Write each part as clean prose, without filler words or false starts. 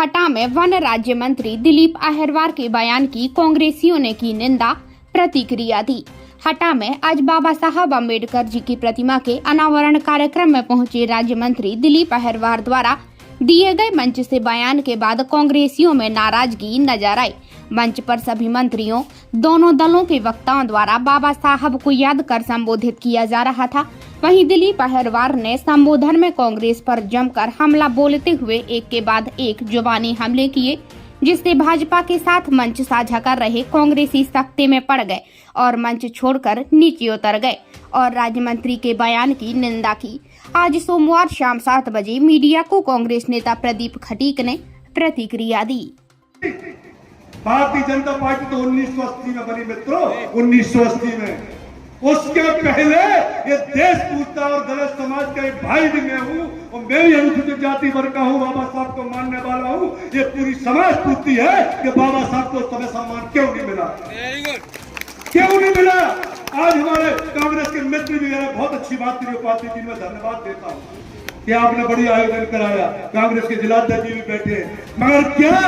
हटा में वन राज्य मंत्री दिलीप अहिरवार के बयान की कांग्रेसियों ने की निंदा, प्रतिक्रिया दी। हटा में आज बाबा साहब अम्बेडकर जी की प्रतिमा के अनावरण कार्यक्रम में पहुंचे राज्य मंत्री दिलीप अहिरवार द्वारा दिए गए मंच से बयान के बाद कांग्रेसियों में नाराजगी नजर आई। मंच पर सभी मंत्रियों, दोनों दलों के वक्ताओं द्वारा बाबा साहब को याद कर संबोधित किया जा रहा था। वहीं दिलीप अहिरवार ने संबोधन में कांग्रेस पर जमकर हमला बोलते हुए एक के बाद एक जुबानी हमले किए, जिससे भाजपा के साथ मंच साझा कर रहे कांग्रेसी सख्ते में पड़ गए और मंच छोड़कर नीचे उतर गए और राज्य मंत्री के बयान की निंदा की। आज सोमवार शाम 7 बजे मीडिया को कांग्रेस नेता प्रदीप खटीक ने प्रतिक्रिया दी। भारतीय जनता पार्टी तो 1980 में बनी मित्रों, 1980 में। उसके पहले ये देश पूछता और दलित समाज का एक भाई भी मैं हूँ और मेरी अनुसूचित जाति वर्ग का हूँ, बाबा साहब को मानने वाला हूँ। ये पूरी समाज पूछती है कि बाबा साहब को समय सम्मान क्यों नहीं मिला, क्यों नहीं मिला। आज हमारे कांग्रेस के मित्र भी बहुत अच्छी बात की उपाधि दी, मैं धन्यवाद देता हूँ कि आपने बड़ी आयोजन कराया। कांग्रेस के जिलाध्यक्ष जी भी बैठे, मगर क्या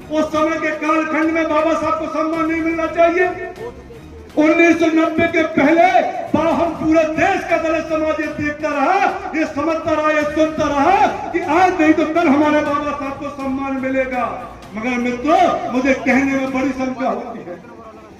उस समय के कालखंड में बाबा साहब को सम्मान नहीं मिलना चाहिए? 1990 के पहले हम पूरे देश का दलित समाज ये देखता रहा, ये समझता रहा, ये सुनता रहा कि आज नहीं तो कल हमारे बाबा साहब को सम्मान मिलेगा। मगर मित्रों, मुझे कहने में बड़ी शंका होती है,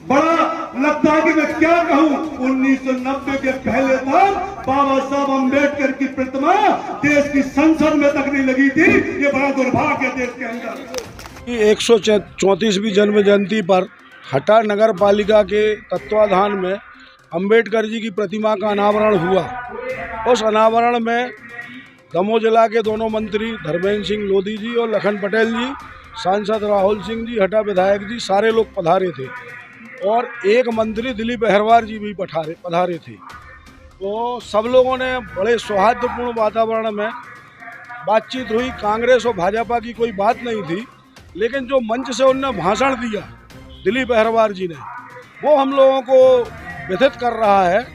बड़ा लगता है कि मैं क्या कहूं। 1990 के पहले तक बाबा साहब अम्बेडकर की प्रतिमा देश की संसद में तक नहीं लगी थी। ये बड़ा दुर्भाग्य देश के अंदर। 134वीं जन्म जयंती पर हटा नगर पालिका के तत्वाधान में अंबेडकर जी की प्रतिमा का अनावरण हुआ। उस अनावरण में दमोह जिला के दोनों मंत्री धर्मेंद्र सिंह लोधी जी और लखन पटेल जी, सांसद राहुल सिंह जी, हटा विधायक जी, सारे लोग पधारे थे और एक मंत्री दिलीप अहिरवार जी भी पधारे थे। तो सब लोगों ने बड़े सौहार्दपूर्ण वातावरण में बातचीत हुई। कांग्रेस और भाजपा की कोई बात नहीं थी, लेकिन जो मंच से उनने भाषण दिया दिलीप अहिरवार जी ने, वो हम लोगों को व्यथित कर रहा है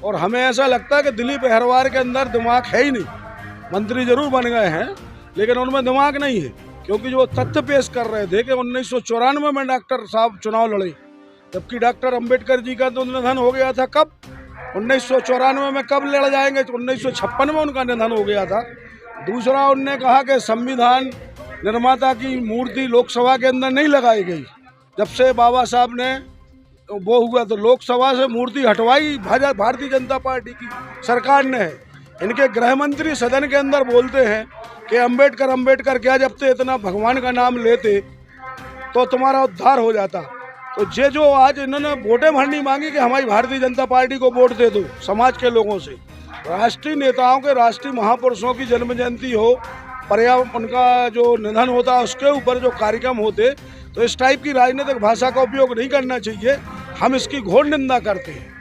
और हमें ऐसा लगता है कि दिलीप अहिरवार के अंदर दिमाग है ही नहीं। मंत्री जरूर बन गए हैं लेकिन उनमें दिमाग नहीं है, क्योंकि जो तथ्य पेश कर रहे थे कि 1994 में डॉक्टर साहब चुनाव लड़े, जबकि डॉक्टर अंबेडकर जी का तो निधन हो गया था। कब? 1994 में कब लड़ जाएंगे? 1956 में उनका निधन हो गया था। दूसरा, उनने कहा कि संविधान निर्माता की मूर्ति लोकसभा के अंदर नहीं लगाई गई। जब से बाबा साहब ने वो हुआ तो लोकसभा से मूर्ति हटवाई भारतीय जनता पार्टी की सरकार ने है। इनके गृह मंत्री सदन के अंदर बोलते हैं कि अंबेडकर क्या, जब से इतना भगवान का नाम लेते तो तुम्हारा उद्धार हो जाता। तो ये जो आज इन्होंने वोटें भरनी मांगी कि हमारी भारतीय जनता पार्टी को वोट दे दो, समाज के लोगों से, राष्ट्रीय नेताओं के, राष्ट्रीय महापुरुषों की जन्म जयंती हो, उनका जो निधन होता है उसके ऊपर जो कार्यक्रम होते, तो इस टाइप की राजनीतिक भाषा का उपयोग नहीं करना चाहिए। हम इसकी घोर निंदा करते हैं।